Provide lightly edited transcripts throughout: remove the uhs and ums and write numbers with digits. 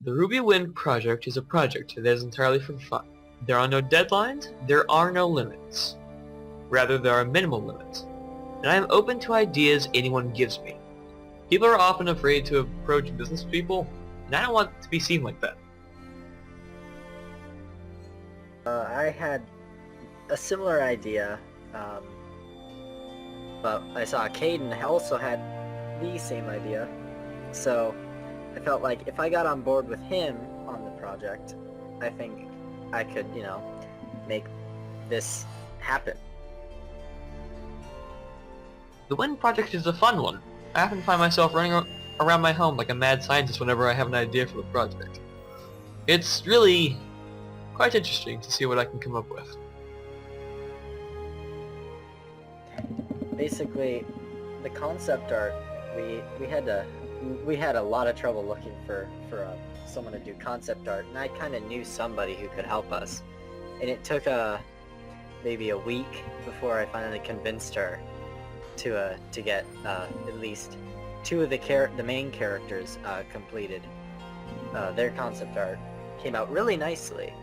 The Ruby Wind project is a project that is entirely for fun. There are no deadlines, there are no limits. Rather, there are minimal limits. And I am open to ideas anyone gives me. People are often afraid to approach business people, and I don't want to be seen like that. I had a similar idea, but I saw Caden also had the same idea, so I felt like if I got on board with him on the project, I think I could, make this happen. The Wind project is a fun one. I often find myself running around my home like a mad scientist whenever I have an idea for the project. It's really quite interesting to see what I can come up with. Basically, the concept art, we had a lot of trouble looking for someone to do concept art, and I kind of knew somebody who could help us, and it took maybe a week before I finally convinced her to get at least two of the main characters completed. Their concept art came out really nicely,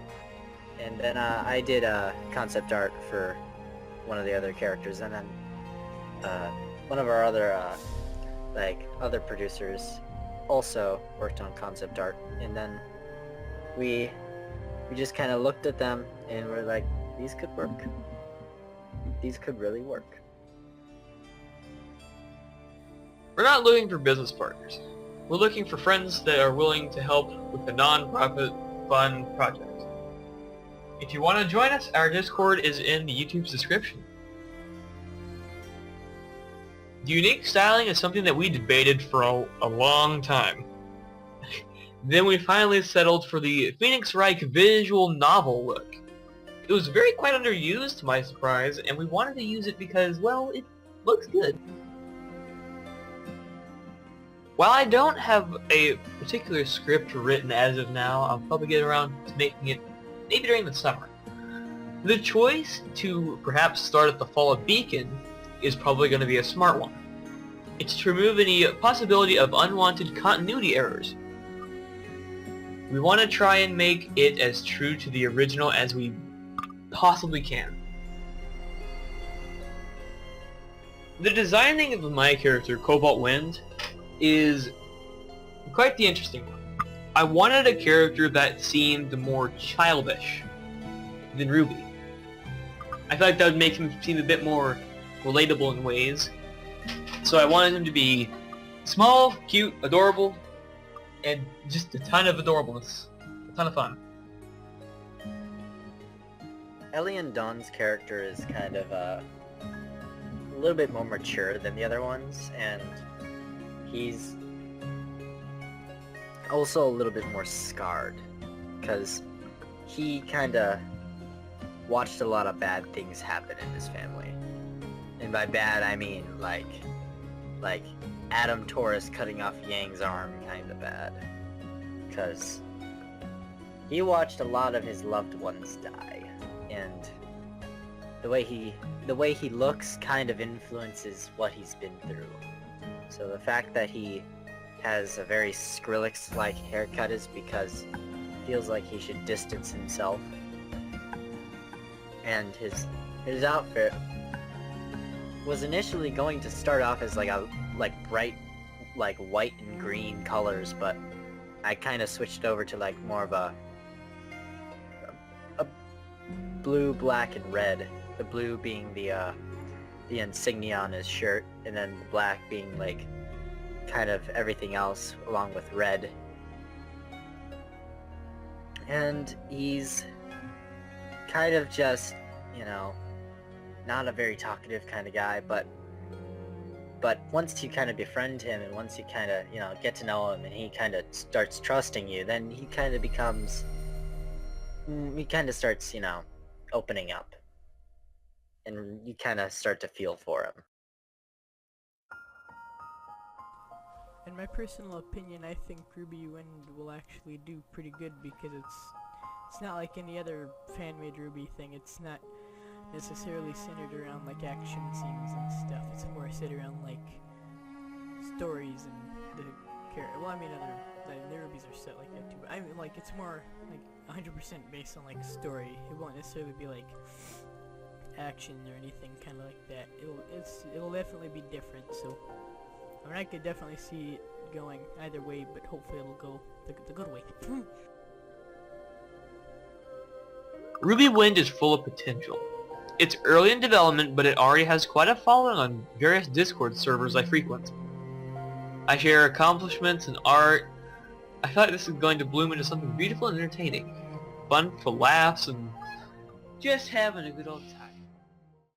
and then I did concept art for one of the other characters, and then one of our other other producers also worked on concept art, and then we just kind of looked at them and we're like, these could work. These could really work. We're not looking for business partners. We're looking for friends that are willing to help with a non-profit fun project. If you want to join us, our Discord is in the YouTube's description. The unique styling is something that we debated for a long time. Then we finally settled for the Phoenix Reich visual novel look. It was very quite underused to my surprise, and we wanted to use it because, well, it looks good. While I don't have a particular script written as of now, I'll probably get around to making it maybe during the summer. The choice to perhaps start at the Fall of Beacon is probably going to be a smart one. It's to remove any possibility of unwanted continuity errors. We want to try and make it as true to the original as we possibly can. The designing of my character, Cobalt Wind, is quite the interesting one. I wanted a character that seemed more childish than Ruby. I feel like that would make him seem a bit more relatable in ways. So I wanted him to be small, cute, adorable, and just a ton of adorableness. A ton of fun. Elian Dawn's character is kind of a little bit more mature than the other ones, and he's also a little bit more scarred, because he kind of watched a lot of bad things happen in his family. And by bad, I mean like Adam Taurus cutting off Yang's arm kind of bad. Because he watched a lot of his loved ones die. And the way he looks kind of influences what he's been through. So the fact that he has a very Skrillex-like haircut is because he feels like he should distance himself. And his outfit was initially going to start off as bright white and green colors, but I kind of switched over to more of a blue, black, and red. The blue being the insignia on his shirt, and then the black being kind of everything else along with red. And he's kind of just, not a very talkative kind of guy, but once you kind of befriend him and once you kind of, get to know him and he kind of starts trusting you, then he kind of starts, opening up. And you kind of start to feel for him. In my personal opinion, I think RWBY Wind will actually do pretty good because it's not like any other fan-made RWBY thing. It's not necessarily centered around action scenes and stuff. It's more centered around stories and the character. Well, I mean other the RWBYs are set like that too. But I mean, like, it's more like 100% based on like story. It won't necessarily be like action or anything kind of like that. It'll definitely be different. So I mean, I could definitely see it going either way, but hopefully it'll go the good way. RWBY Wind is full of potential. It's early in development, but it already has quite a following on various Discord servers I frequent. I share accomplishments and art. I feel like this is going to bloom into something beautiful and entertaining. Fun for laughs and just having a good old time.